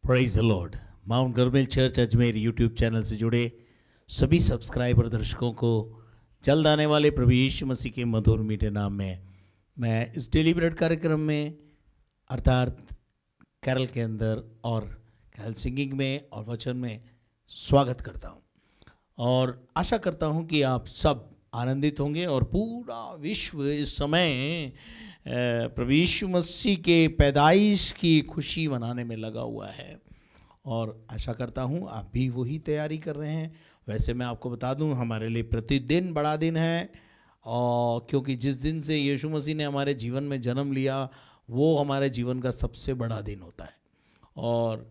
Praise the Lord. Mount Carmel church Ajmer YouTube channel से जुड़े सभी सब्सक्राइबर दर्शकों को जल्द आने वाले प्रभु यीशु मसीह के मधुर मीठे नाम में मैं इस डेली ब्रेड कार्यक्रम में अर्थात कैरल के अंदर और कैरल सिंगिंग में और वचन में स्वागत करता हूं और आशा करता हूं कि आप सब आनंदित होंगे और पूरा विश्व इस समय प्रभु यीशु मसीह के पैदाइश की खुशी मनाने में लगा हुआ है और आशा करता हूं आप भी वही तैयारी कर रहे हैं। वैसे मैं आपको बता दूं हमारे लिए प्रतिदिन बड़ा दिन है और क्योंकि जिस दिन से यीशु मसीह ने हमारे जीवन में जन्म लिया वो हमारे जीवन का सबसे बड़ा दिन होता है और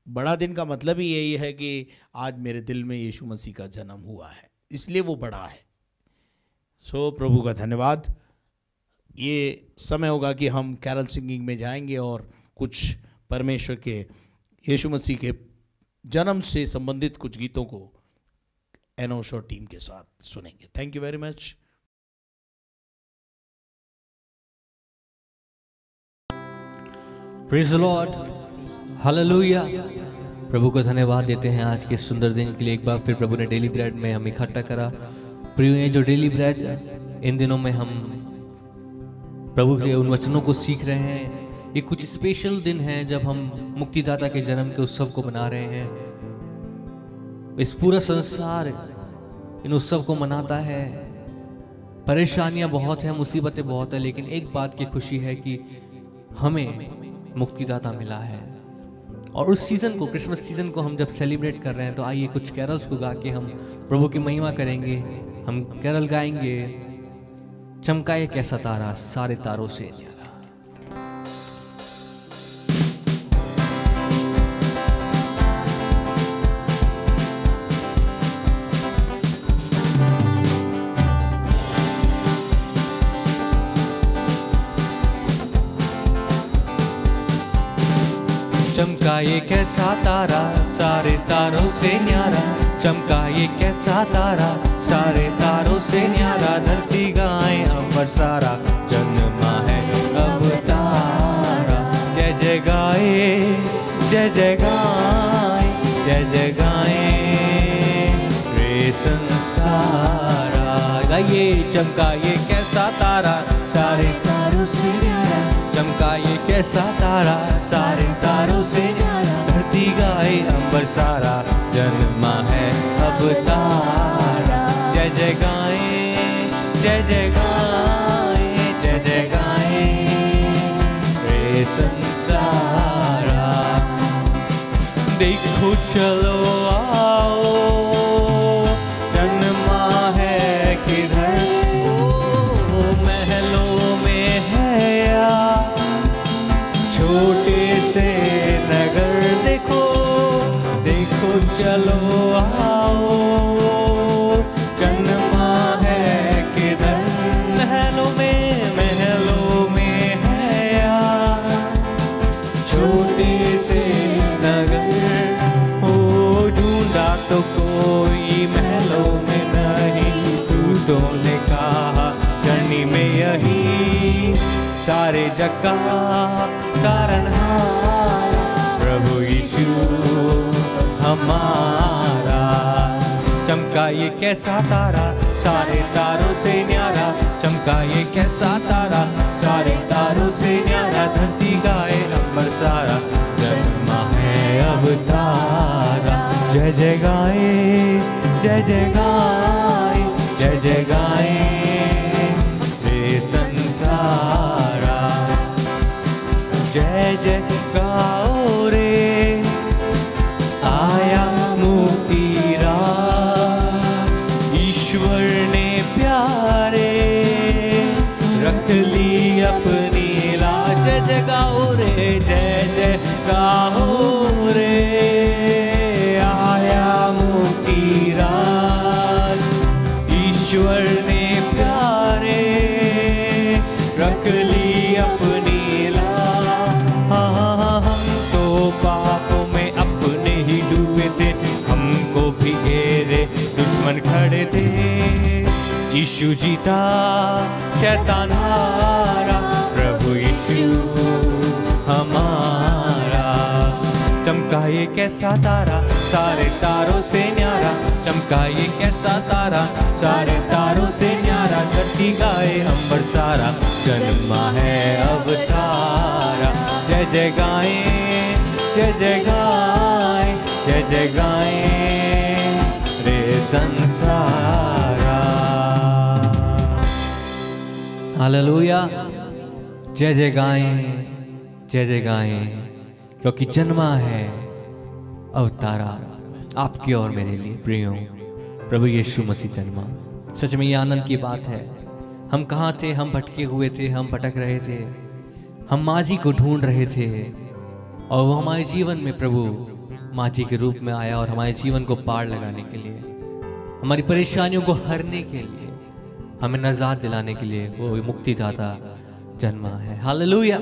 बड़ा दिन का मतलब ही यही है कि आज मेरे दिल में यीशु मसीह का जन्म हुआ है, इसलिए वो बड़ा है। सो प्रभु का धन्यवाद। ये समय होगा कि हम कैरल सिंगिंग में जाएंगे और कुछ परमेश्वर के यीशु मसीह के जन्म से संबंधित कुछ गीतों को एनोश और टीम के साथ सुनेंगे। Thank you very much. Praise the Lord, hallelujah. प्रभु को धन्यवाद देते हैं आज के सुंदर दिन के लिए। एक बार फिर प्रभु ने डेली ब्रेड में हम इकट्ठा करा। प्रियो, ये जो डेली ब्रेड इन दिनों में हम प्रभु के उन वचनों को सीख रहे हैं, ये कुछ स्पेशल दिन है जब हम मुक्तिदाता के जन्म के उत्सव को मना रहे हैं। इस पूरा संसार इन उत्सव को मनाता है। परेशानियां बहुत हैं, मुसीबतें बहुत है, लेकिन एक बात की खुशी है कि हमें मुक्तिदाता मिला है। और उस सीजन को, क्रिसमस सीजन को हम जब सेलिब्रेट कर रहे हैं तो आइए कुछ कैरल्स को गा के हम प्रभु की महिमा करेंगे। हम कैरल गाएंगे, चमका ये कैसा तारा सारे तारों से न्यारा। चमका ये कैसा तारा सारे तारों से न्यारा, चमका ये कैसा तारा सारे तारों से न्यारा। धरती गाए अंबर सारा, जन्मा है अब तारा। जय जय गाए, जय जय गाए, जय जय गाए रे संसारा। गाइए, चमका ये कैसा तारा सारे तारों से न्यारा, चमका ये कैसा तारा सारे तारों से न्यारा। धरती गाए अंबर सारा, जन्मा है अब तारा। जय जय गाए, जय जय गाए, जय जय गाए रे संसारा। देखो चलो आओ, जन्मा है किधर, महलों में है या छोटे से नगर। देखो देखो चलो आओ, जन्मा है किधर, महलों में है या छोटे से नगर। ओ ढूंढा तो कोई महलों में नहीं, दूतों ने कहा करनी में यही सारे जग का तारनहार प्रभु यीशु हमारा। चमका ये कैसा तारा सारे तारों से न्यारा, चमका ये कैसा तारा सारे तारों से न्यारा। धरती गाए अंबर सारा, जन्मा है अब तारा। जय जय गाए, जय जय गाए, जय जय गाए रे संसारा। जय जय गाओ रे, आया मुक्ति रात। ईश्वर ने प्यारे रख ली अपनी लाज। जय जय गाओ रे, जय जय गाओ रे, आया मुक्ति रात। ईश्वर ने प्यारे रख ली अपनी लाज। हम तो पापों में अपने ही डूबे थे, हमको भी घेरे दुश्मन खड़े थे। यीशु जीता, शैतान हारा, प्रभु यीशु हमारा। चमका ये कैसा तारा सारे तारों से न्यारा, चमका ये कैसा तारा सारे तारों से न्यारा, धरती गाए अंबर सारा, जन्मा है अवतारा। जय जय गाएं, जय जय गाएं, जय जय गाएं रे संसारा। हालेलुया। जय जय गाएं, जय जय गाएं, क्योंकि जन्मा है अवतारा आपकी और मेरे लिए। प्रियो, प्रभु यीशु मसीह जन्मा। सच में ये आनंद की बात है। हम कहाँ थे? हम भटके हुए थे, हम भटक रहे थे, हम माँ जी को ढूंढ रहे थे, और वो हमारे जीवन में प्रभु माँ जी के रूप में आया और हमारे जीवन को पार लगाने के लिए, हमारी परेशानियों को हरने के लिए, हमें नजात दिलाने के लिए वो मुक्तिदाता जन्मा है। हालेलुया।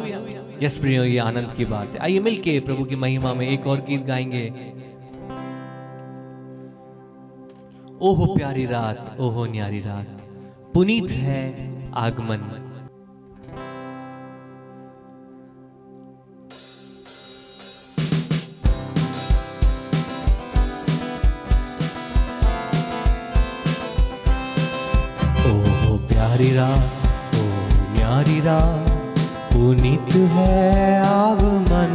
यस प्रियो, ये आनंद की बात है। आइए मिलके प्रभु की महिमा में एक और गीत गाएंगे। ओहो प्यारी रात, ओहो न्यारी रात, पुनीत है आगमन। ओहो प्यारी रात, न्यारी रात, पुनीत है आगमन।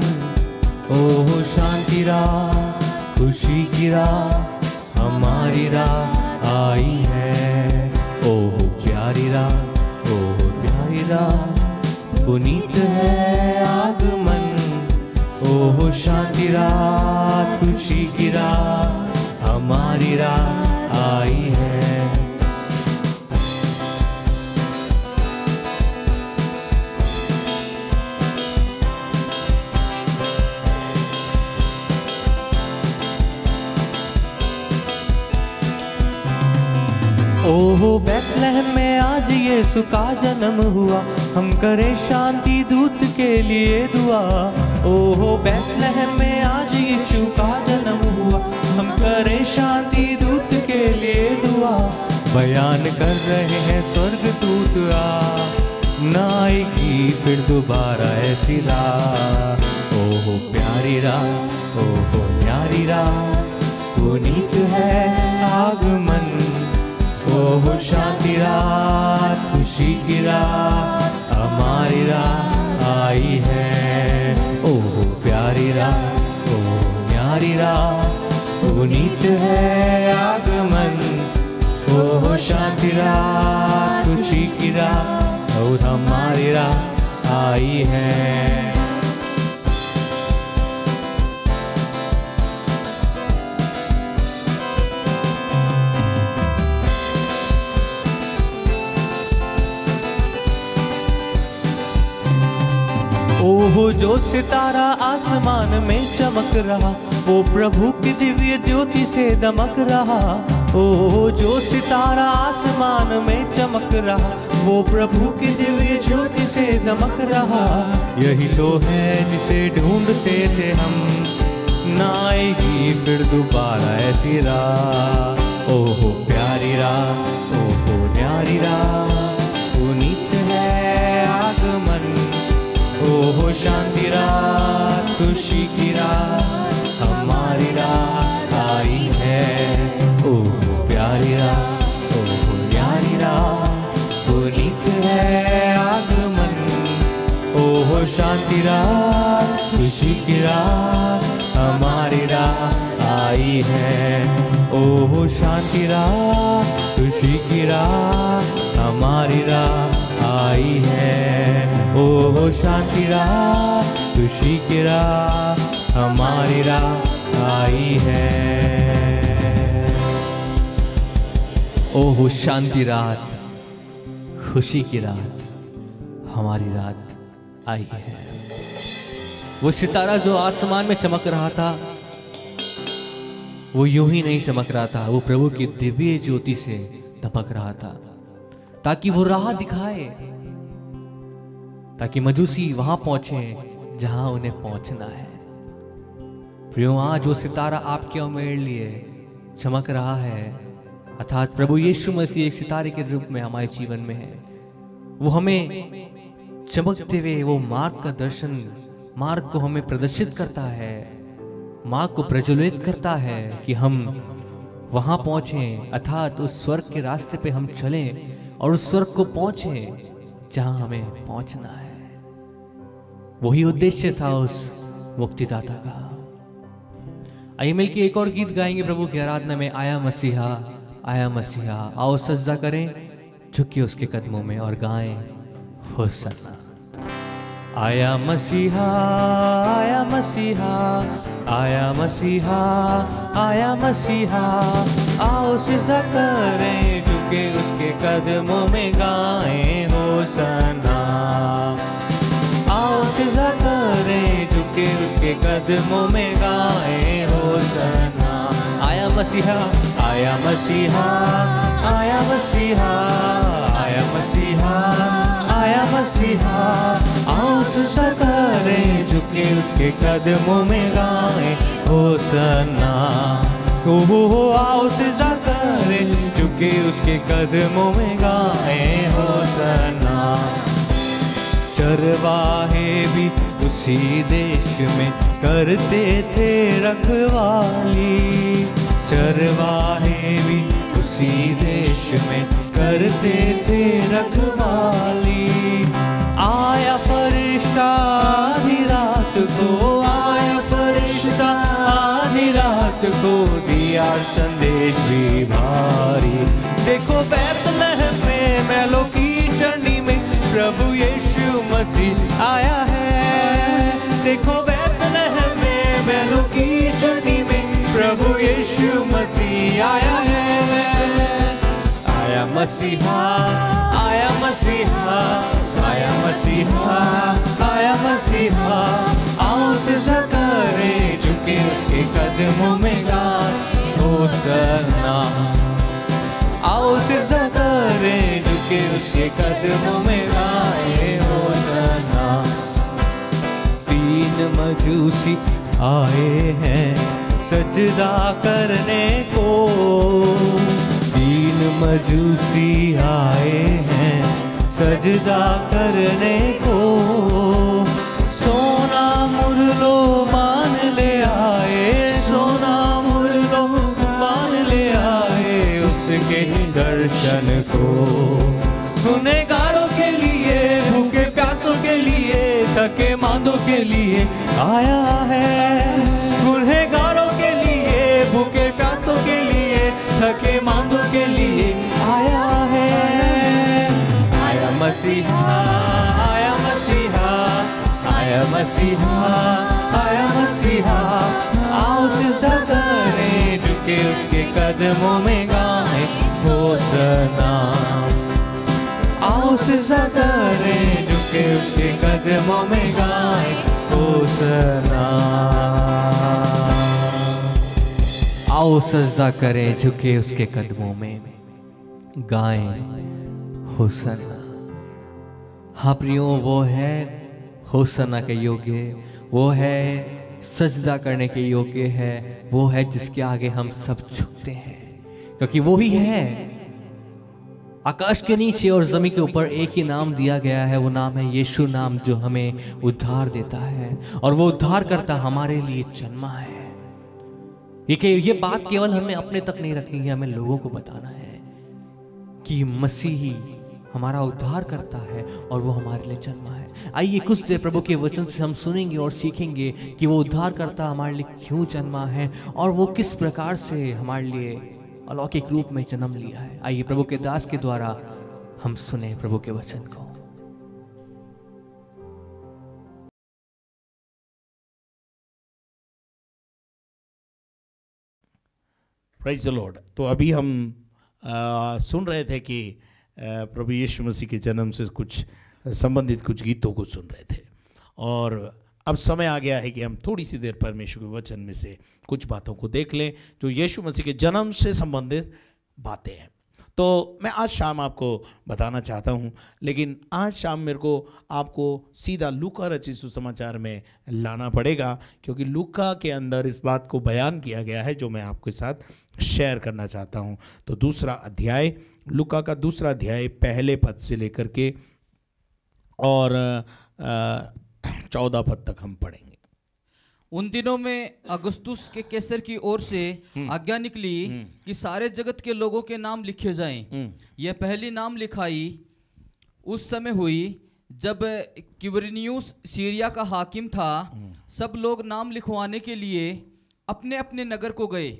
ओह शांति रात, खुशी की रात, हमारी रात आई है। ओह प्यारी रात, ओह प्यारी रात, पुनीत है आगमन। ओह शांति रात, खुशी की रात, हमारी रात आई है। ओहो बैतलहम में आज यीशु का जन्म हुआ, हम करें शांति दूत के लिए दुआ। ओहो बैतलहम में आज यीशु का जन्म हुआ, हम करें शांति दूत के लिए दुआ। बयान कर रहे हैं स्वर्ग दूत ना आएगी फिर दोबारा ऐसी रात। ओहो प्यारी रात, ओहो न्यारी रात, पुनीत है आगमन। ओह शांति रात, खुशी की रात, हमारी रात आई है। ओह प्यारी रात, ओह न्यारी रात, पुनीत है आगमन। ओह शांति रात, खुशी की रात, और हमारी रात आई है। ओहो जो सितारा आसमान में चमक रहा, वो प्रभु की दिव्य ज्योति से दमक रहा। ओहो जो सितारा आसमान में चमक रहा, वो प्रभु की दिव्य ज्योति से दमक रहा। यही तो है जिसे ढूंढते थे हम, ना आएगी फिर दोबारा ऐसी रात। ओहो प्यारी रात, ओहो न्यारी रात, पुनीत है आगमन। ओहो शांति रात, खुशी की रात, हमारी रात आई है। ओहो प्यारी रात, ओहो न्यारी रात, पुनीत है आगमन। ओहो शांति रात, खुशी की रात, हमारी रात आई है। ओहो शांति रात, खुशी की रात, हमारी रात आई है। ओहो शांति रात, खुशी की रात, हमारी रात आई है। ओहो शांति रात, खुशी की रात, हमारी रात आई है। वो सितारा जो आसमान में चमक रहा था, वो यूं ही नहीं चमक रहा था, वो प्रभु की दिव्य ज्योति से दमक रहा था, ताकि वो राह दिखाए, ताकि मजूसी वहां पहुंचे जहां उन्हें पहुंचना है। प्रियो, आज वो सितारा आपके और मेरे लिए चमक रहा है, अर्थात प्रभु यीशु मसीह एक सितारे के रूप में हमारे जीवन में है। वो हमें चमकते हुए वो मार्ग का दर्शन, मार्ग को हमें प्रदर्शित करता है, माँ को प्रज्वलित करता है कि हम वहाँ पहुँचें, अर्थात उस स्वर्ग के रास्ते पे हम चलें और उस स्वर्ग को पहुँचें जहाँ हमें पहुँचना है। वही उद्देश्य था उस मुक्तिदाता का। आइए मिलकर एक और गीत गाएंगे प्रभु की आराधना में, आया मसीहा आया मसीहा। आओ सजदा करें झुके उसके कदमों में और गाएं होसन्ना। आया मसीहा आया मसीहा आया मसीहा आया मसीहा। आओ सजदा करें झुके उसके कदमों में गाएं होसन्ना। आओ सजदा करें झुके उसके कदमों में गाएं होसन्ना। आया मसीहा आया मसीहा आया मसीहा आया मसीहा आया मसीहा। आओ सजदा करें झुके उसके कदमों में गाएं होसन्ना। ओ आओ सजदा करें झुके उसके कदमों में गाएं होसन्ना। चरवाहे भी उसी देश में करते थे रखवाली। चरवाहे भी उसी देश में करते थे रखवाली। आया फरिश्ता आधी रात को, आया फरिश्ता आधी रात को, दिया संदेश भी भारी। देखो बैतलहम में मैलों की चंडी में प्रभु यीशु मसीह आया है। देखो बैतलहम में मैलों की चंडी में प्रभु यीशु मसीह आया है। आया मसीहा आया मसीहा आया मसीहा आया मसीहा। आओ सजदा करें झुके उसके कदमों में गाएं होसन्ना। आओ सजदा करें झुके उसके कदमों में गाएं होसन्ना। तीन मजूसी आए हैं सजदा करने को। तीन मजूसी आए हैं सजदा करने को। सोना मुरलो मान ले आए, सोना मुरलो मान ले आए उसके दर्शन को। गुनहगारों के लिए, भूखे प्यासों के लिए, थके मांदों के लिए आया है। गुनहगारों के लिए, भूखे प्यासों के लिए, थके मांदों के लिए आया है। आया मसीहा आया मसीहा आया मसीहा आया मसीहा। आओ सजदा करें झुके उसके कदमों में गाएं होसन्ना। आओ सजदा करें झुके उसके कदमों में गाएं होसन्ना। आओ सजदा करें झुके उसके कदमों में गाएं होसन्ना। हाँ प्रियो, वो है होसन्ना के योग्य, वो है सजदा करने के योग्य है, वो है जिसके आगे हम सब झुकते हैं, क्योंकि वो ही है। आकाश के नीचे और जमीन के ऊपर एक ही नाम दिया गया है, वो नाम है यीशु नाम, जो हमें उद्धार देता है और वो उद्धार करता हमारे लिए जन्मा है। ये बात केवल हमें अपने तक नहीं रखनी है, हमें लोगों को बताना है कि मसीही हमारा उद्धार करता है और वो हमारे लिए जन्मा है। आइए कुछ देर प्रभु के वचन से हम सुनेंगे और सीखेंगे कि वो उद्धार करता हमारे लिए क्यों जन्मा है और वो किस प्रकार से हमारे लिए अलौकिक रूप में जन्म लिया है। आइए प्रभु के दास के द्वारा हम सुने प्रभु के वचन को। Praise the Lord. तो अभी हम सुन रहे थे कि प्रभु यीशु मसीह के जन्म से कुछ संबंधित कुछ गीतों को सुन रहे थे, और अब समय आ गया है कि हम थोड़ी सी देर परमेश्वर के वचन में से कुछ बातों को देख लें जो यीशु मसीह के जन्म से संबंधित बातें हैं। तो मैं आज शाम आपको बताना चाहता हूं, लेकिन आज शाम मेरे को आपको सीधा लूका रचित सुसमाचार में लाना पड़ेगा, क्योंकि लूका के अंदर इस बात को बयान किया गया है जो मैं आपके साथ शेयर करना चाहता हूं। तो दूसरा अध्याय, लूका का दूसरा अध्याय पहले पद से लेकर के और 14 पद तक हम पढ़ेंगे। उन दिनों में अगस्तुस के कैसर की ओर से आज्ञा निकली कि सारे जगत के लोगों के नाम लिखे जाएं। यह पहली नाम लिखाई उस समय हुई जब क्विरिनियुस सीरिया का हाकिम था। सब लोग नाम लिखवाने के लिए अपने अपने नगर को गए।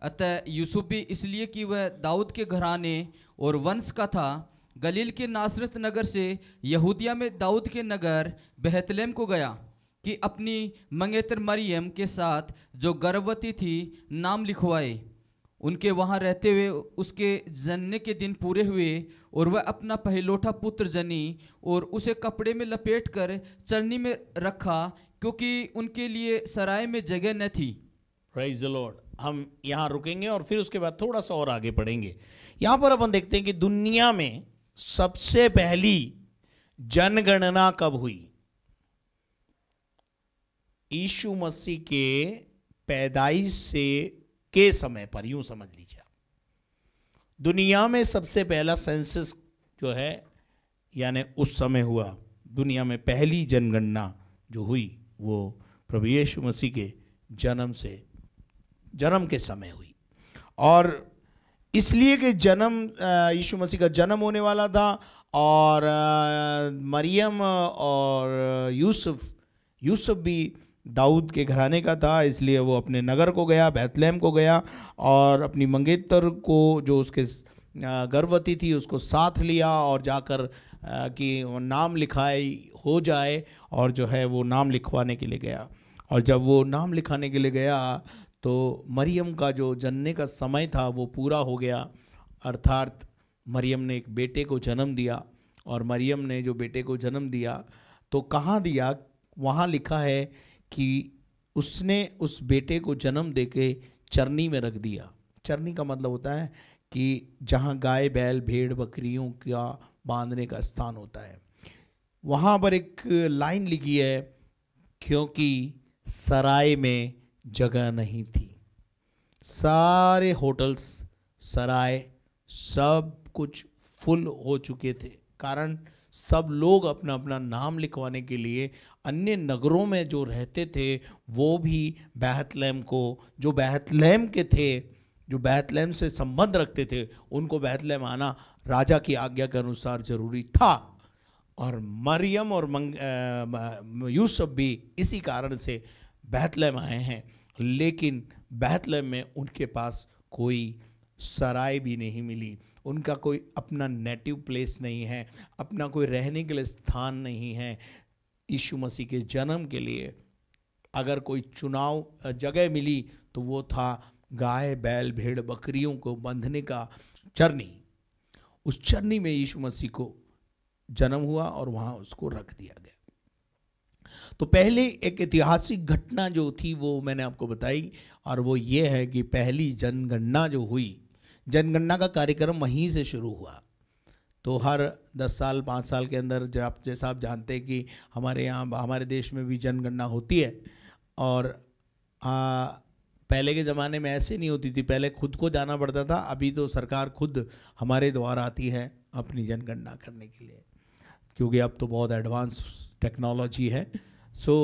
अतः यूसुफ भी इसलिए कि वह दाऊद के घराने और वंश का था, गलील के नासरत नगर से यहूदिया में दाऊद के नगर बेहतलेम को गया कि अपनी मंगेतर मरियम के साथ जो गर्भवती थी नाम लिखवाए। उनके वहाँ रहते हुए उसके जन्ने के दिन पूरे हुए और वह अपना पहलौठा पुत्र जनी और उसे कपड़े में लपेटकर चरनी में रखा, क्योंकि उनके लिए सराय में जगह न थी। Praise the Lord. हम यहाँ रुकेंगे और फिर उसके बाद थोड़ा सा और आगे पढ़ेंगे। यहाँ पर अपन देखते हैं कि दुनिया में सबसे पहली जनगणना कब हुई? यीशु मसीह के पैदाइश से के समय पर, यूं समझ लीजिए, दुनिया में सबसे पहला सेंसस जो है यानी उस समय हुआ। दुनिया में पहली जनगणना जो हुई वो प्रभु यीशु मसीह के जन्म के समय हुई। और इसलिए कि यीशु मसीह का जन्म होने वाला था और मरियम और यूसुफ भी दाऊद के घराने का था, इसलिए वो अपने नगर को गया, बेथलेहम को गया और अपनी मंगेतर को जो उसके गर्भवती थी उसको साथ लिया और जाकर कि नाम लिखाई हो जाए, और जो है वो नाम लिखवाने के लिए गया। और जब वो नाम लिखाने के लिए गया तो मरियम का जो जनने का समय था वो पूरा हो गया, अर्थात मरियम ने एक बेटे को जन्म दिया। और मरियम ने जो बेटे को जन्म दिया तो कहाँ दिया? वहाँ लिखा है कि उसने उस बेटे को जन्म देके चरनी में रख दिया। चरनी का मतलब होता है कि जहाँ गाय बैल भेड़ बकरियों का बांधने का स्थान होता है। वहाँ पर एक लाइन लिखी है, क्योंकि सराय में जगह नहीं थी। सारे होटल्स, सराय, सब कुछ फुल हो चुके थे, कारण सब लोग अपना अपना नाम लिखवाने के लिए अन्य नगरों में जो रहते थे वो भी बेथलेहम को, जो बेथलेहम के थे, जो बेथलेहम से संबंध रखते थे, उनको बेथलेहम आना राजा की आज्ञा के अनुसार जरूरी था। और मरियम और यूसुफ भी इसी कारण से बेथलेहम आए हैं, लेकिन बेथलेहम में उनके पास कोई सराय भी नहीं मिली, उनका कोई अपना नेटिव प्लेस नहीं है, अपना कोई रहने के लिए स्थान नहीं है। यीशु मसीह के जन्म के लिए अगर कोई चुनाव जगह मिली तो वो था गाय बैल भेड़ बकरियों को बंधने का चरनी। उस चरनी में यीशु मसीह को जन्म हुआ और वहाँ उसको रख दिया गया। तो पहले एक ऐतिहासिक घटना जो थी वो मैंने आपको बताई, और वो ये है कि पहली जनगणना जो हुई, जनगणना का कार्यक्रम वहीं से शुरू हुआ। तो हर 10 साल 5 साल के अंदर जैसा आप जानते हैं कि हमारे यहाँ हमारे देश में भी जनगणना होती है। और पहले के ज़माने में ऐसे नहीं होती थी, पहले खुद को जाना पड़ता था। अभी तो सरकार खुद हमारे द्वारा आती है अपनी जनगणना करने के लिए, क्योंकि अब तो बहुत एडवांस टेक्नोलॉजी है। सो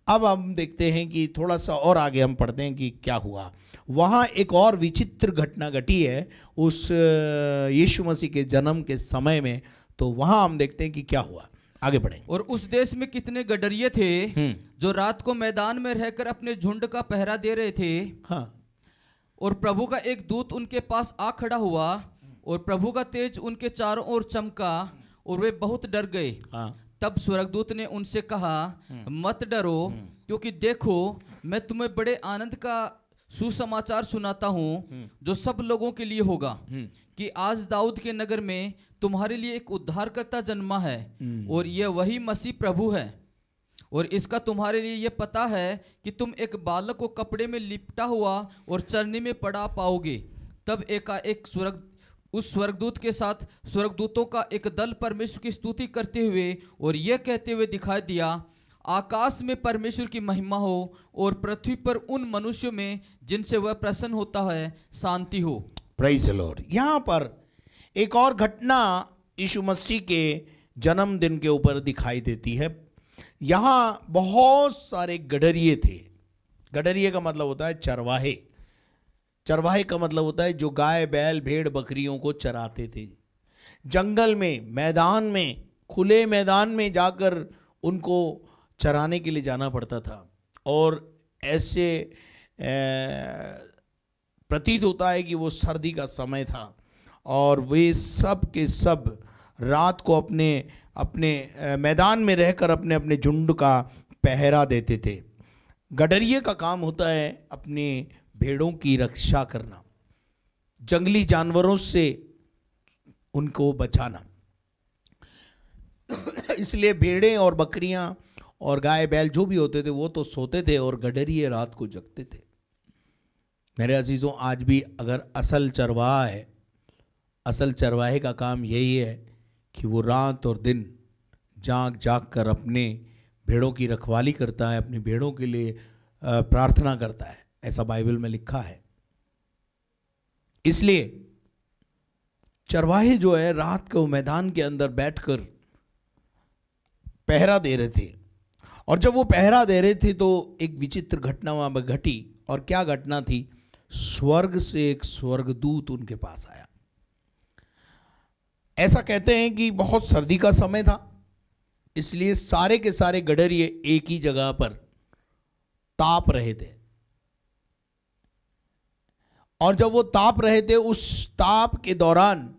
अब हम देखते हैं कि थोड़ा सा और आगे हम पढ़ते हैं कि क्या हुआ। वहाँ एक और विचित्र घटना घटी है उस यीशु मसीह के जन्म के समय में। तो वहाँ हम देखते हैं कि क्या हुआ, आगे बढ़ें। और उस देश में कितने गडरिये थे जो रात को मैदान में रहकर अपने झुंड का पहरा दे रहे थे। हाँ। और प्रभु का एक दूत उनके पास आ खड़ा हुआ और प्रभु का तेज उनके चारों ओर चमका और वे बहुत डर गए। हाँ। तब स्वर्गदूत ने उनसे कहा, मत डरो, क्योंकि देखो मैं तुम्हें बड़े आनंद का सुसमाचार सुनाता हूँ जो सब लोगों के लिए होगा, कि आज दाऊद के नगर में तुम्हारे लिए एक उद्धारकर्ता जन्मा है, और यह वही मसीह प्रभु है। और इसका तुम्हारे लिए यह पता है कि तुम एक बालक को कपड़े में लिपटा हुआ और चरनी में पड़ा पाओगे। तब एकाएक उस स्वर्गदूत के साथ स्वर्गदूतों का एक दल परमेश्वर की स्तुति करते हुए और यह कहते हुए दिखाई दिया, आकाश में परमेश्वर की महिमा हो और पृथ्वी पर उन मनुष्यों में जिनसे वह प्रसन्न होता है शांति हो। Praise the Lord. यहाँ पर एक और घटना यीशु मसीह के जन्मदिन के ऊपर दिखाई देती है। यहाँ बहुत सारे गडरिये थे गडरिये का मतलब होता है चरवाहे। चरवाहे का मतलब होता है जो गाय बैल भेड़ बकरियों को चराते थे। जंगल में, मैदान में, खुले मैदान में जाकर उनको चराने के लिए जाना पड़ता था। और ऐसे प्रतीत होता है कि वो सर्दी का समय था और वे सब के सब रात को अपने अपने मैदान में रहकर अपने अपने झुंड का पहरा देते थे। गडरिये का काम होता है अपने भेड़ों की रक्षा करना, जंगली जानवरों से उनको बचाना। इसलिए भेड़ें और बकरियां और गाय बैल जो भी होते थे वो तो सोते थे और गडरिये रात को जगते थे। मेरे अजीजों, आज भी अगर असल चरवाहा है, असल चरवाहे का काम यही है कि वो रात और दिन जाग जाग कर अपने भेड़ों की रखवाली करता है, अपनी भेड़ों के लिए प्रार्थना करता है। ऐसा बाइबल में लिखा है। इसलिए चरवाहे जो है रात को मैदान के अंदर बैठकर पहरा दे रहे थे। और जब वो पहरा दे रहे थे तो एक विचित्र घटना वहां पर घटी। और क्या घटना थी? स्वर्ग से एक स्वर्गदूत उनके पास आया। ऐसा कहते हैं कि बहुत सर्दी का समय था, इसलिए सारे के सारे गडरिये एक ही जगह पर ताप रहे थे। और जब वो ताप रहे थे, उस ताप के दौरान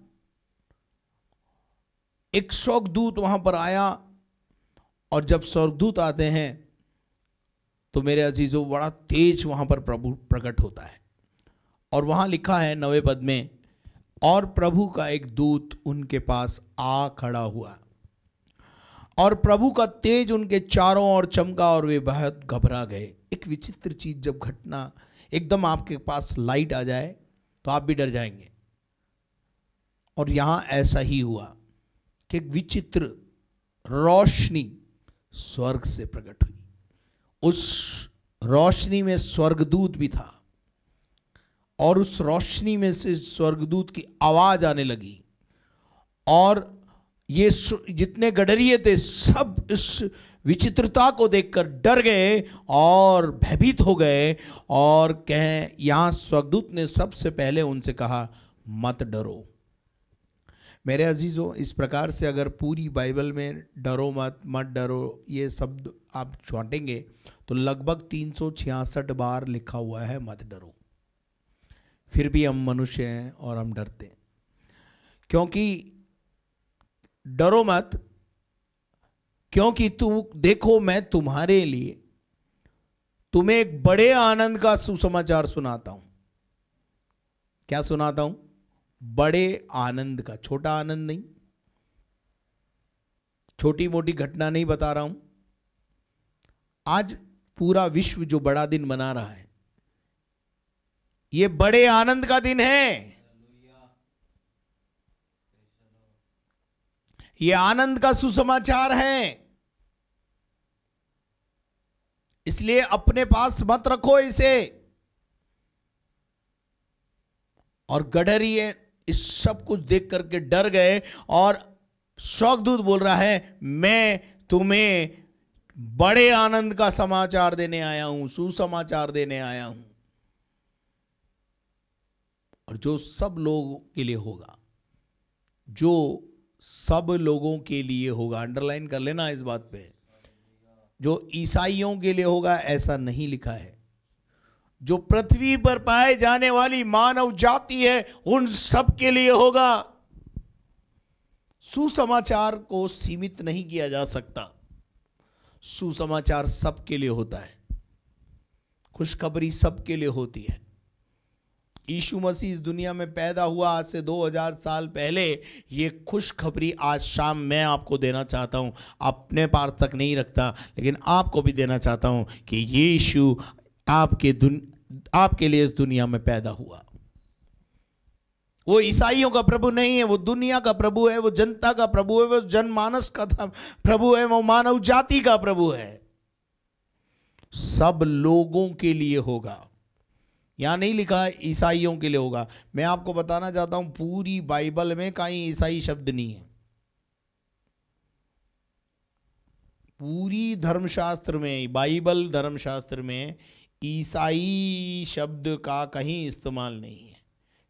एक स्वर्गदूत वहां पर आया। और जब स्वर्गदूत आते हैं तो मेरे अजीजों बड़ा तेज वहां पर प्रभु प्रकट होता है। और वहां लिखा है 9वें पद में, और प्रभु का एक दूत उनके पास आ खड़ा हुआ और प्रभु का तेज उनके चारों ओर चमका और वे बहुत घबरा गए। एक विचित्र चीज, जब घटना एकदम आपके पास लाइट आ जाए तो आप भी डर जाएंगे। और यहां ऐसा ही हुआ कि एक विचित्र रोशनी स्वर्ग से प्रकट हुई। उस रोशनी में स्वर्गदूत भी था और उस रोशनी में से स्वर्गदूत की आवाज आने लगी। और ये जितने गडरिये थे सब इस विचित्रता को देखकर डर गए और भयभीत हो गए। और कहें, यहां स्वर्गदूत ने सबसे पहले उनसे कहा, मत डरो। मेरे अजीजों, इस प्रकार से अगर पूरी बाइबल में डरो मत, मत डरो, ये शब्द आप छांटेंगे तो लगभग 366 बार लिखा हुआ है मत डरो। फिर भी हम मनुष्य हैं और हम डरते हैं। क्योंकि डरो मत, क्योंकि तुम देखो, मैं तुम्हारे लिए तुम्हें एक बड़े आनंद का सुसमाचार सुनाता हूं। क्या सुनाता हूं? बड़े आनंद का। छोटा आनंद नहीं, छोटी मोटी घटना नहीं बता रहा हूं। आज पूरा विश्व जो बड़ा दिन मना रहा है, ये बड़े आनंद का दिन है। ये आनंद का सुसमाचार है। इसलिए अपने पास मत रखो इसे। और गडरिये इस सब कुछ देख करके डर गए और स्वर्गदूत बोल रहा है, मैं तुम्हें बड़े आनंद का समाचार देने आया हूं, सुसमाचार देने आया हूं। और जो सब लोगों के लिए होगा, जो सब लोगों के लिए होगा। अंडरलाइन कर लेना इस बात पे। जो ईसाइयों के लिए होगा ऐसा नहीं लिखा है। जो पृथ्वी पर पाए जाने वाली मानव जाति है उन सब के लिए होगा। सुसमाचार को सीमित नहीं किया जा सकता। सुसमाचार सबके लिए होता है। खुशखबरी सबके लिए होती है। यीशु मसीह इस दुनिया में पैदा हुआ आज से 2000 साल पहले। ये खुशखबरी आज शाम मैं आपको देना चाहता हूं। अपने पार तक नहीं रखता, लेकिन आपको भी देना चाहता हूं कि यीशु आपके लिए इस दुनिया में पैदा हुआ। वो ईसाइयों का प्रभु नहीं है, वो दुनिया का प्रभु है, वो जनता का प्रभु है, वो जनमानस का प्रभु है, वो मानव जाति का प्रभु है। सब लोगों के लिए होगा। यहां नहीं लिखा है ईसाइयों के लिए होगा। मैं आपको बताना चाहता हूं पूरी बाइबल में कहीं ईसाई शब्द नहीं है। पूरी धर्मशास्त्र में, बाइबल धर्मशास्त्र में ईसाई शब्द का कहीं इस्तेमाल नहीं है।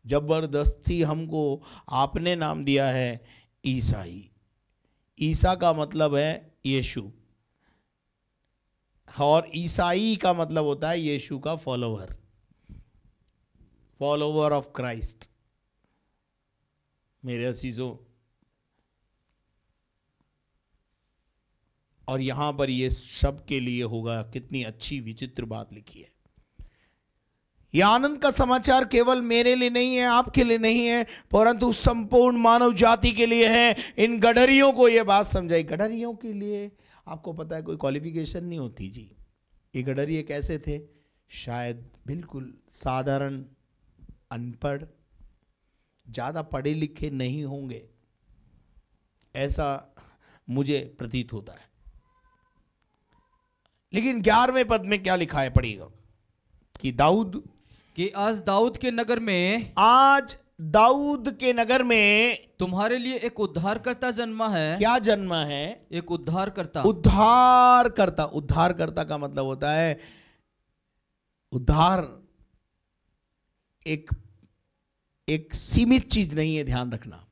जबरदस्ती हमको आपने नाम दिया है ईसाई। ईसा का मतलब है यीशु, और ईसाई का मतलब होता है यीशु का फॉलोवर, फॉलोवर ऑफ क्राइस्ट। मेरे अजीजों, और यहां पर ये सबके लिए होगा। कितनी अच्छी विचित्र बात लिखी है। यह आनंद का समाचार केवल मेरे लिए नहीं है, आपके लिए नहीं है, परंतु संपूर्ण मानव जाति के लिए है। इन गडरियों को यह बात समझाई। गडरियों के लिए आपको पता है कोई क्वालिफिकेशन नहीं होती जी। ये गडरिये कैसे थे? शायद बिल्कुल साधारण, अनपढ़, ज़्यादा पढ़े लिखे नहीं होंगे, ऐसा मुझे प्रतीत होता है। लेकिन 11वें पद में क्या लिखा है, पढ़िएगा कि दाऊद, कि आज दाऊद के नगर में, आज दाऊद के नगर में तुम्हारे लिए एक उद्धारकर्ता जन्मा है। क्या जन्मा है? एक उद्धारकर्ता। उद्धारकर्ता। उद्धारकर्ता का मतलब होता है उद्धार एक सीमित चीज नहीं है, ध्यान रखना।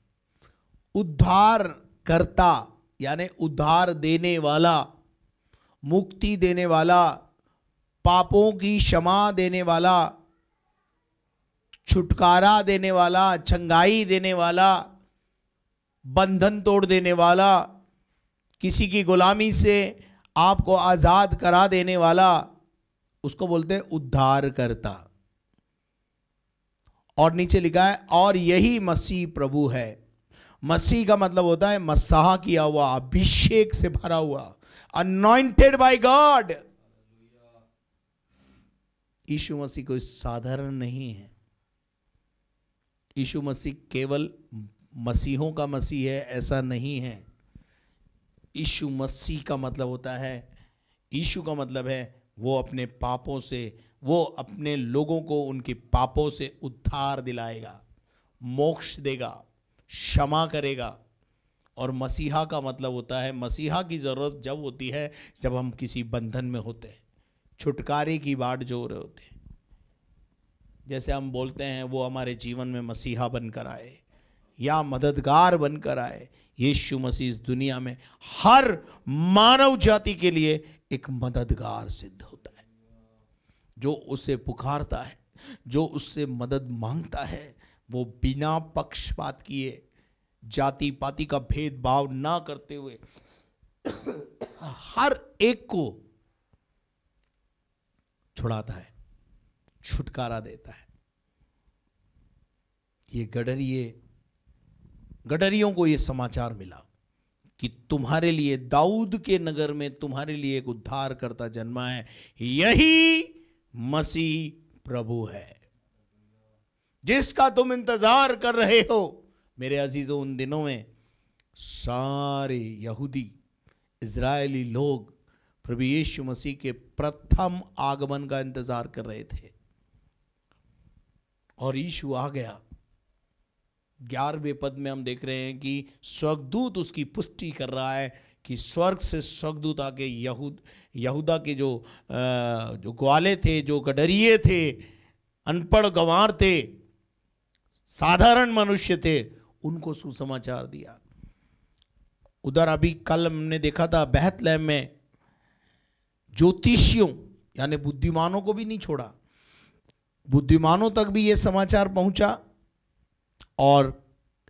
उद्धारकर्ता यानी उद्धार देने वाला, मुक्ति देने वाला, पापों की क्षमा देने वाला, छुटकारा देने वाला, छंगाई देने वाला, बंधन तोड़ देने वाला, किसी की गुलामी से आपको आजाद करा देने वाला, उसको बोलते हैं उद्धारकर्ता। और नीचे लिखा है और यही मसीह प्रभु है। मसीह का मतलब होता है मसाहा किया हुआ, अभिषेक से भरा हुआ, अनॉइंटेड बाय गॉड। यीशु मसीह कोई साधारण नहीं है। यीशु मसीह केवल मसीहों का मसीह है, ऐसा नहीं है। यीशु मसीह का मतलब होता है, यीशु का मतलब है वो अपने पापों से, वो अपने लोगों को उनके पापों से उद्धार दिलाएगा, मोक्ष देगा, क्षमा करेगा। और मसीहा का मतलब होता है, मसीहा की ज़रूरत जब होती है जब हम किसी बंधन में होते हैं, छुटकारे की बाट जो रहे होते हैं। जैसे हम बोलते हैं वो हमारे जीवन में मसीहा बनकर आए या मददगार बनकर आए। यीशु मसीह इस दुनिया में हर मानव जाति के लिए एक मददगार सिद्ध होता है। जो उसे पुकारता है, जो उससे मदद मांगता है, वो बिना पक्षपात किए, जाति पाति का भेदभाव ना करते हुए हर एक को छुड़ाता है, छुटकारा देता है। ये गडरियों को ये समाचार मिला कि तुम्हारे लिए, दाऊद के नगर में तुम्हारे लिए एक उद्धारकर्ता जन्मा है, यही मसीह प्रभु है जिसका तुम इंतजार कर रहे हो। मेरे अजीजों, उन दिनों में सारे यहूदी, इजरायली लोग प्रभु यीशु मसीह के प्रथम आगमन का इंतजार कर रहे थे और यीशु आ गया। 11वें पद में हम देख रहे हैं कि स्वर्गदूत उसकी पुष्टि कर रहा है कि स्वर्ग से स्वर्गदूत आके यहूदा के जो ग्वाले थे, जो गडरिये थे, अनपढ़ गंवार थे, साधारण मनुष्य थे, उनको सुसमाचार दिया। उधर अभी कल हमने देखा था बेथलेहम में ज्योतिषियों यानी बुद्धिमानों को भी नहीं छोड़ा, बुद्धिमानों तक भी ये समाचार पहुंचा और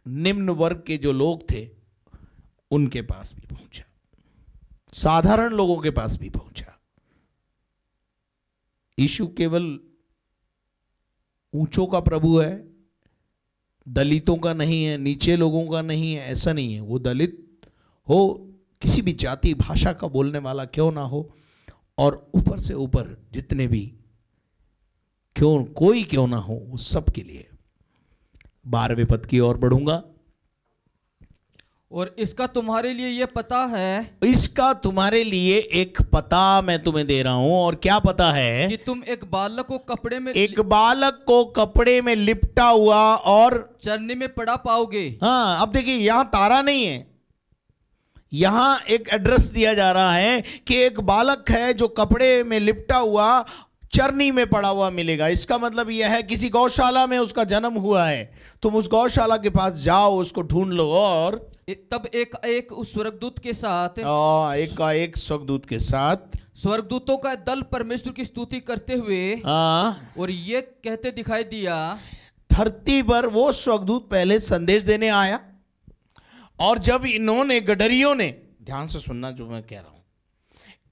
निम्न वर्ग के जो लोग थे उनके पास भी पहुंचा, साधारण लोगों के पास भी पहुंचा। यीशु केवल ऊंचों का प्रभु है, दलितों का नहीं है, नीचे लोगों का नहीं है, ऐसा नहीं है। वो दलित हो, किसी भी जाति भाषा का बोलने वाला क्यों ना हो, और ऊपर से ऊपर जितने भी कोई क्यों ना हो, वो सबके लिए। 12वें पद की ओर बढ़ूंगा। और इसका तुम्हारे लिए यह पता है, इसका तुम्हारे लिए एक पता मैं तुम्हें दे रहा हूं। और क्या पता है? कि तुम एक बालक को कपड़े में, एक बालक को कपड़े में लिपटा हुआ और चरनी में पड़ा पाओगे। हाँ, अब देखिए, यहां तारा नहीं है, यहां एक एड्रेस दिया जा रहा है कि एक बालक है जो कपड़े में लिपटा हुआ चरनी में पड़ा हुआ मिलेगा। इसका मतलब यह है किसी गौशाला में उसका जन्म हुआ है, तुम उस गौशाला के पास जाओ, उसको ढूंढ लो, और तब एक उस स्वर्गदूत के साथ एक का एक स्वर्गदूत के साथ स्वर्गदूतों का दल परमेश्वर की स्तुति करते हुए और ये कहते दिखाई दिया। धरती पर वो स्वर्गदूत पहले संदेश देने आया, और जब इन्होंने गडरियों ने, ध्यान से सुनना जो मैं कह रहा हूं,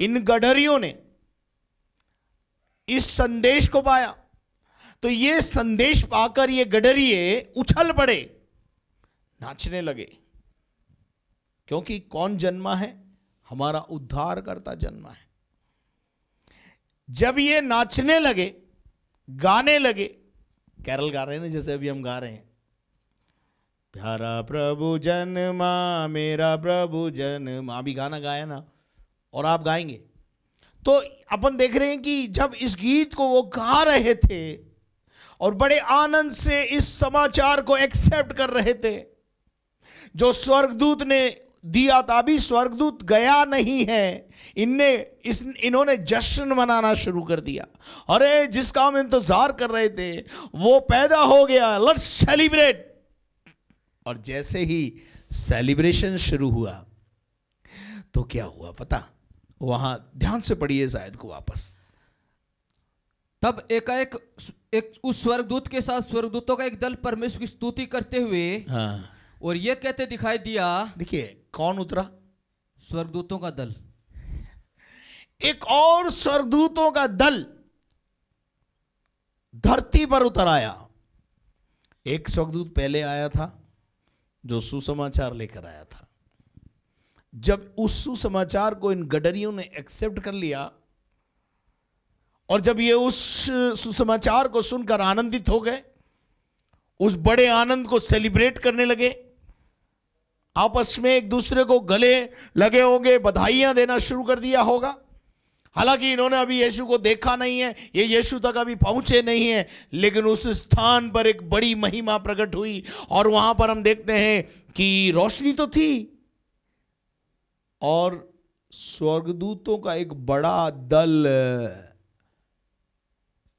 इन गडरियों ने इस संदेश को पाया, तो ये संदेश पाकर ये गडरिये उछल पड़े, नाचने लगे, क्योंकि कौन जन्मा है? हमारा उद्धारकर्ता जन्मा है। जब ये नाचने लगे, गाने लगे, कैरल गा रहे हैं ना, जैसे अभी हम गा रहे हैं, प्यारा प्रभु जन्मा, मेरा प्रभु जन्मा, अभी गाना गाया ना, और आप गाएंगे, तो अपन देख रहे हैं कि जब इस गीत को वो गा रहे थे और बड़े आनंद से इस समाचार को एक्सेप्ट कर रहे थे जो स्वर्गदूत ने दिया था। अभी स्वर्गदूत गया नहीं है, इन्होंने जश्न मनाना शुरू कर दिया। अरे जिसका हम इंतजार कर रहे थे वो पैदा हो गया, लेट्स सेलिब्रेट। और जैसे ही सेलिब्रेशन शुरू हुआ तो क्या हुआ पता? वहां ध्यान से पढ़िए शायद को वापस। तब एकाएक एक उस स्वर्गदूत के साथ स्वर्गदूतों का एक दल परमेश्वर की स्तुति करते हुए और ये कहते दिखाई दिया। देखिए कौन उतरा? स्वर्गदूतों का दल। एक और स्वर्गदूतों का दल धरती पर उतर आया। एक स्वर्गदूत पहले आया था जो सुसमाचार लेकर आया था। जब उस सुसमाचार को इन गडरियों ने एक्सेप्ट कर लिया और जब ये उस सुसमाचार को सुनकर आनंदित हो गए, उस बड़े आनंद को सेलिब्रेट करने लगे, आपस में एक दूसरे को गले लगे होंगे, बधाइयां देना शुरू कर दिया होगा। हालांकि इन्होंने अभी यीशु को देखा नहीं है, ये यीशु तक अभी पहुंचे नहीं है, लेकिन उस स्थान पर एक बड़ी महिमा प्रकट हुई और वहां पर हम देखते हैं कि रोशनी तो थी और स्वर्गदूतों का एक बड़ा दल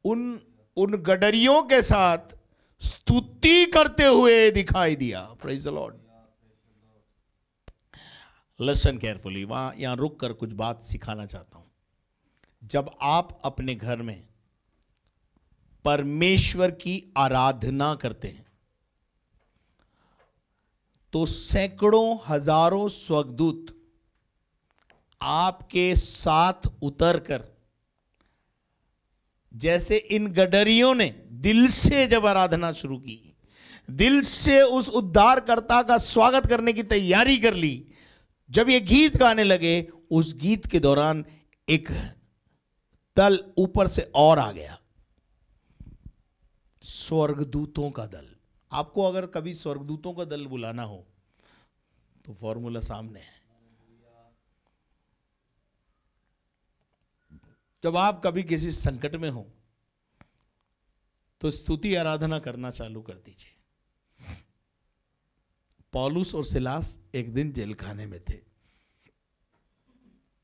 उन गडरियों के साथ स्तुति करते हुए दिखाई दिया। Praise the Lord. Listen carefully, यहां रुक कर कुछ बात सिखाना चाहता हूं। जब आप अपने घर में परमेश्वर की आराधना करते हैं तो सैकड़ों हजारों स्वर्गदूत आपके साथ उतरकर, जैसे इन गडरियों ने दिल से जब आराधना शुरू की, दिल से उस उद्धारकर्ता का स्वागत करने की तैयारी कर ली, जब ये गीत गाने लगे, उस गीत के दौरान एक दल ऊपर से और आ गया, स्वर्गदूतों का दल। आपको अगर कभी स्वर्गदूतों का दल बुलाना हो तो फॉर्मूला सामने है। जब आप कभी किसी संकट में हो तो स्तुति आराधना करना चालू कर दीजिए। पौलुस और सिलास एक दिन जेल खाने में थे।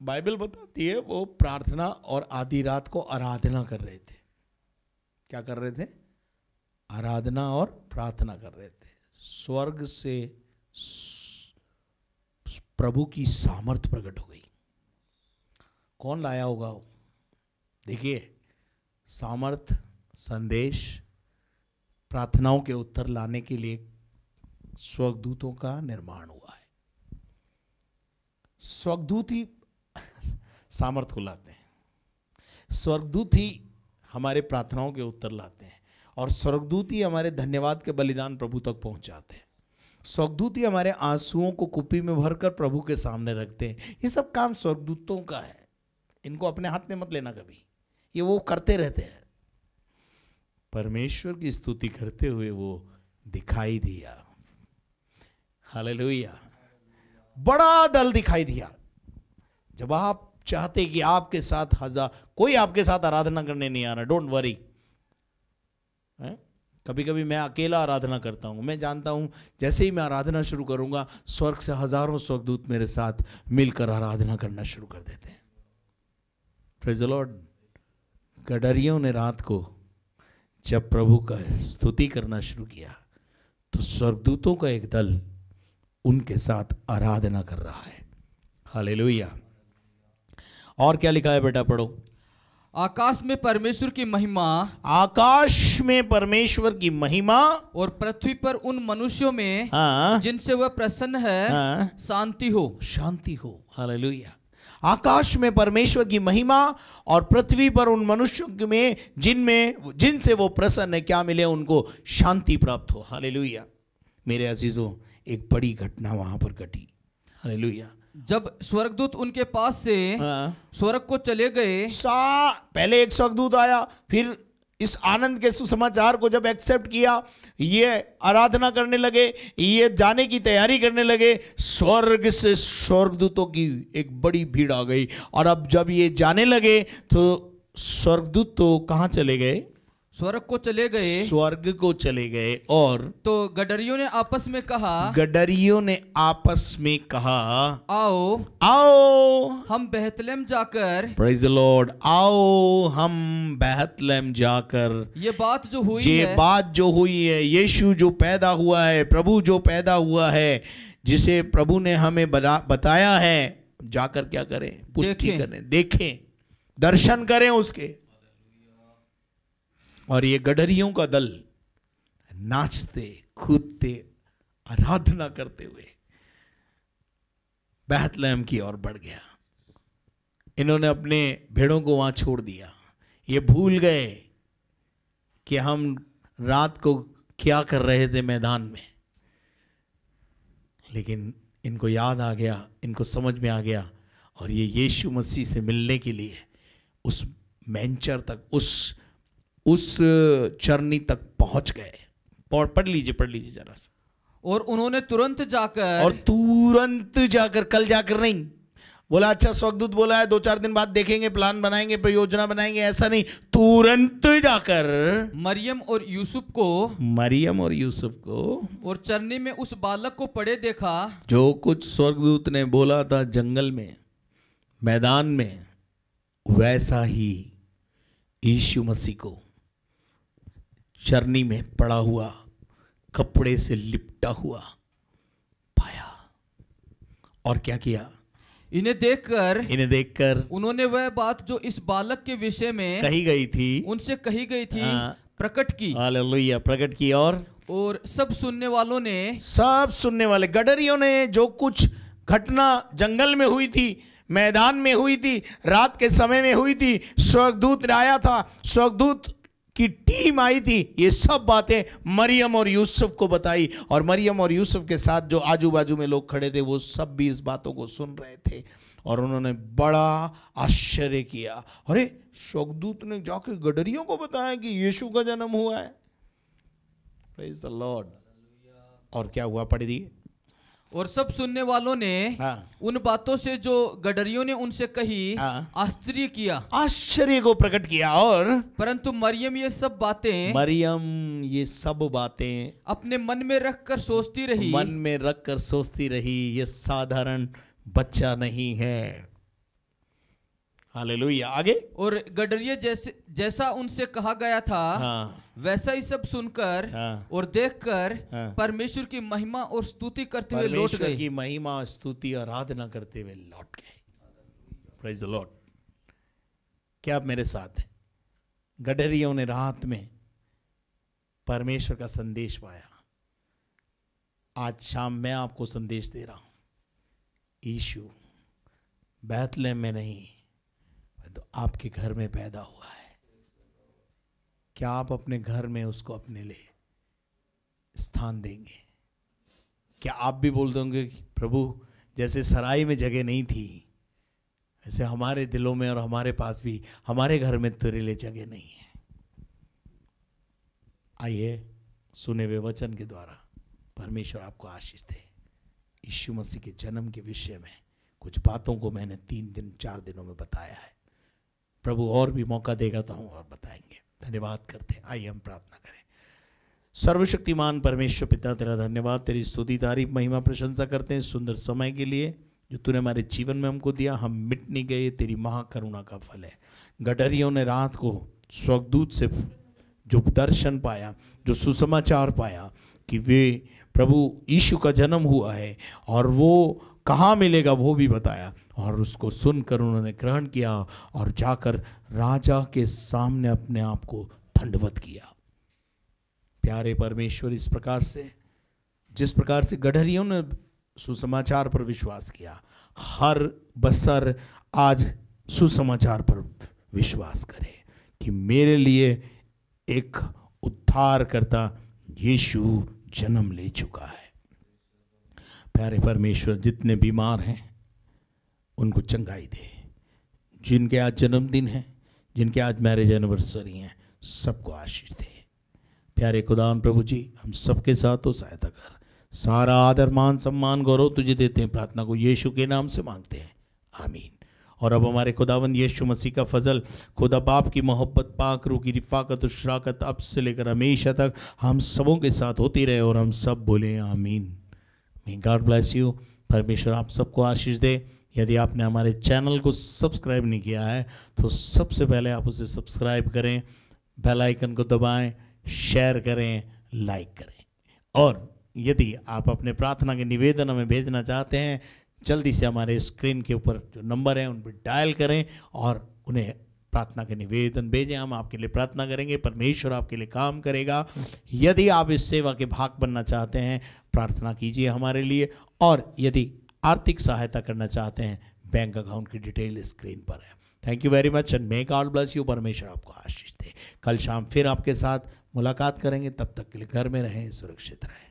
बाइबल बताती है वो प्रार्थना और आधी रात को आराधना कर रहे थे। क्या कर रहे थे? आराधना और प्रार्थना कर रहे थे। स्वर्ग से प्रभु की सामर्थ प्रकट हो गई। कौन लाया होगा वो? देखिए, सामर्थ, संदेश, प्रार्थनाओं के उत्तर लाने के लिए स्वर्गदूतों का निर्माण हुआ है। स्वर्गदूत ही सामर्थ को लाते हैं, स्वर्गदूत ही हमारे प्रार्थनाओं के उत्तर लाते हैं, और स्वर्गदूत ही हमारे धन्यवाद के बलिदान प्रभु तक पहुंचाते हैं। स्वर्गदूत ही हमारे आंसुओं को कुप्पी में भरकर प्रभु के सामने रखते हैं। ये सब काम स्वर्गदूतों का है, इनको अपने हाथ में मत लेना कभी, ये वो करते रहते हैं। परमेश्वर की स्तुति करते हुए वो दिखाई दिया। हालेलुया। बड़ा दल दिखाई दिया। जब आप चाहते कि आपके साथ कोई आपके साथ आराधना करने नहीं आ रहा, डोंट वरी। कभी कभी मैं अकेला आराधना करता हूं। मैं जानता हूं जैसे ही मैं आराधना शुरू करूंगा, स्वर्ग से हजारों स्वर्गदूत मेरे साथ मिलकर आराधना करना शुरू कर देते हैं। Praise the Lord. गडरियों ने रात को जब प्रभु का स्तुति करना शुरू किया तो स्वर्गदूतों का एक दल उनके साथ आराधना कर रहा है। हालेलुया। और क्या लिखा है बेटा, पढ़ो। आकाश में परमेश्वर की महिमा, आकाश में परमेश्वर की महिमा, और पृथ्वी पर उन मनुष्यों में हाँ, जिनसे वह प्रसन्न है, हाँ, शांति हो। शांति हो। हालेलुया। आकाश में परमेश्वर की महिमा और पृथ्वी पर उन मनुष्यों में जिनसे वो प्रसन्न है, क्या मिले उनको? शांति प्राप्त हो। हालेलुया। मेरे अजीजों, एक बड़ी घटना वहां पर घटी। हालेलुया। जब स्वर्गदूत उनके पास से हाँ, स्वर्ग को चले गए, पहले एक स्वर्गदूत आया, फिर इस आनंद के सुसमाचार को जब एक्सेप्ट किया, ये आराधना करने लगे, ये जाने की तैयारी करने लगे, स्वर्ग से स्वर्गदूतों की एक बड़ी भीड़ आ गई। और अब जब ये जाने लगे तो स्वर्गदूत तो कहाँ चले गए? स्वर्ग को चले गए। स्वर्ग को चले गए। और तो गडरियों ने आपस में कहा, गडरियों ने आपस में कहा, आओ आओ हम बेथलेहम जाकर, प्रेज द लॉर्ड, आओ हम बेथलेहम जाकर ये बात जो हुई ये है, बात जो हुई है, यीशु जो पैदा हुआ है, प्रभु जो पैदा हुआ है, जिसे प्रभु ने हमें बताया है, जाकर क्या करें? पुष्टि करें, देखें, दर्शन करें उसके। और ये गडरियों का दल नाचते कूदते आराधना करते हुए बेथलेहम की ओर बढ़ गया। इन्होंने अपने भेड़ों को वहां छोड़ दिया। ये भूल गए कि हम रात को क्या कर रहे थे मैदान में, लेकिन इनको याद आ गया, इनको समझ में आ गया, और ये यीशु मसीह से मिलने के लिए उस मैंचर तक, उस चरनी तक पहुंच गए। पढ़ लीजिए जरा सा। और उन्होंने तुरंत जाकर, कल जाकर नहीं बोला, अच्छा स्वर्गदूत बोला है 2-4 दिन बाद देखेंगे, प्लान बनाएंगे, परियोजना बनाएंगे, ऐसा नहीं, तुरंत जाकर मरियम और यूसुफ को और चरनी में उस बालक को पड़े देखा। जो कुछ स्वर्गदूत ने बोला था जंगल में, मैदान में, वैसा ही यीशु मसीह को चरनी में पड़ा हुआ, कपड़े से लिपटा हुआ पाया। और क्या किया? इन्हें देखकर उन्होंने वह बात जो इस बालक के विषय में कही गई थी, उनसे कही गई थी, प्रकट की। हालेलुया, प्रकट की। और सब सुनने वाले गडरियों ने जो कुछ घटना जंगल में हुई थी, मैदान में हुई थी, रात के समय में हुई थी, स्वर्गदूत आया था, स्वर्गदूत की टीम आई थी, ये सब बातें मरियम और यूसुफ को बताई। और मरियम और यूसुफ के साथ जो आजू बाजू में लोग खड़े थे, वो सब भी इस बातों को सुन रहे थे। और उन्होंने बड़ा आश्चर्य किया, अरे स्वर्गदूत ने जाके गडरियों को बताया कि यीशु का जन्म हुआ है। Praise the Lord. और क्या हुआ? पढ़ दिए। और सब सुनने वालों ने उन बातों से जो गडरियों ने उनसे कही आश्चर्य को प्रकट किया। और परंतु मरियम ये सब बातें अपने मन में रखकर सोचती रही, ये साधारण बच्चा नहीं है। हालेलुया। आगे। और गडरिये जैसा उनसे कहा गया था, वैसा ही सब सुनकर और देखकर परमेश्वर की महिमा और स्तुति करते हुए लौट गए। परमेश्वर की महिमा, स्तुति, आराधना करते हुए लौट गए। Praise the Lord. क्या आप मेरे साथ हैं? गडरियों ने रात में परमेश्वर का संदेश पाया। आज शाम मैं आपको संदेश दे रहा हूं। यीशु बेथलेहम में नहीं, तो आपके घर में पैदा हुआ है। क्या आप अपने घर में उसको अपने लिए स्थान देंगे? क्या आप भी बोल दोगे कि प्रभु, जैसे सराय में जगह नहीं थी, ऐसे हमारे दिलों में और हमारे पास भी, हमारे घर में तेरे लिए जगह नहीं है। आइए सुने हुए वचन के द्वारा परमेश्वर आपको आशीष दे। यीशु मसीह के जन्म के विषय में कुछ बातों को मैंने 3-4 दिनों में बताया है। प्रभु और भी मौका देगा तो हम और बताएंगे। धन्यवाद करते हैं। आइए हम प्रार्थना करें। सर्वशक्तिमान परमेश्वर पिता, तेरा धन्यवाद, तेरी स्तुति, तारीफ, महिमा, प्रशंसा करते हैं सुंदर समय के लिए जो तूने हमारे जीवन में हमको दिया, हम मिट नहीं गए, तेरी महाकरुणा का फल है। गडरियों ने रात को स्वर्गदूत से जो दर्शन पाया, जो सुसमाचार पाया कि वे प्रभु यीशु का जन्म हुआ है और वो कहाँ मिलेगा वो भी बताया, और उसको सुनकर उन्होंने ग्रहण किया और जाकर राजा के सामने अपने आप को दंडवत किया। प्यारे परमेश्वर, इस प्रकार से जिस प्रकार से गडरियों ने सुसमाचार पर विश्वास किया, हर बसर आज सुसमाचार पर विश्वास करे कि मेरे लिए एक उद्धारकर्ता यीशु जन्म ले चुका है। प्यारे परमेश्वर, जितने बीमार हैं उनको चंगाई दे, जिनके आज जन्मदिन है, जिनके आज मैरिज एनिवर्सरी हैं, सबको आशीष दे। प्यारे खुदावन प्रभु जी, हम सबके साथ हो सहायता कर। सारा आदर मान सम्मान गौरव तुझे देते हैं, प्रार्थना को यीशु के नाम से मांगते हैं, आमीन। और अब हमारे खुदावंद यीशु मसीह का फजल, खुदा बाप की मोहब्बत, पाक रूह की रिफाकत और शराकत अब से लेकर हमेशा तक हम सबों के साथ होती रहे, और हम सब बोले आमीन। May God bless you. परमेश्वर आप सबको आशीष दे। यदि आपने हमारे चैनल को सब्सक्राइब नहीं किया है तो सबसे पहले आप उसे सब्सक्राइब करें, बेल आइकन को दबाएं, शेयर करें, लाइक करें। और यदि आप अपने प्रार्थना के निवेदन हमें भेजना चाहते हैं, जल्दी से हमारे स्क्रीन के ऊपर जो नंबर है उन पर डायल करें और उन्हें प्रार्थना के निवेदन भेजें। हम आपके लिए प्रार्थना करेंगे, परमेश्वर आपके लिए काम करेगा। यदि आप इस सेवा के भाग बनना चाहते हैं, प्रार्थना कीजिए हमारे लिए। और यदि आर्थिक सहायता करना चाहते हैं, बैंक अकाउंट की डिटेल स्क्रीन पर है। Thank you very much and may God bless you. परमेश्वर आपको आशीष दे। कल शाम फिर आपके साथ मुलाकात करेंगे, तब तक के लिए घर में रहें, सुरक्षित रहें।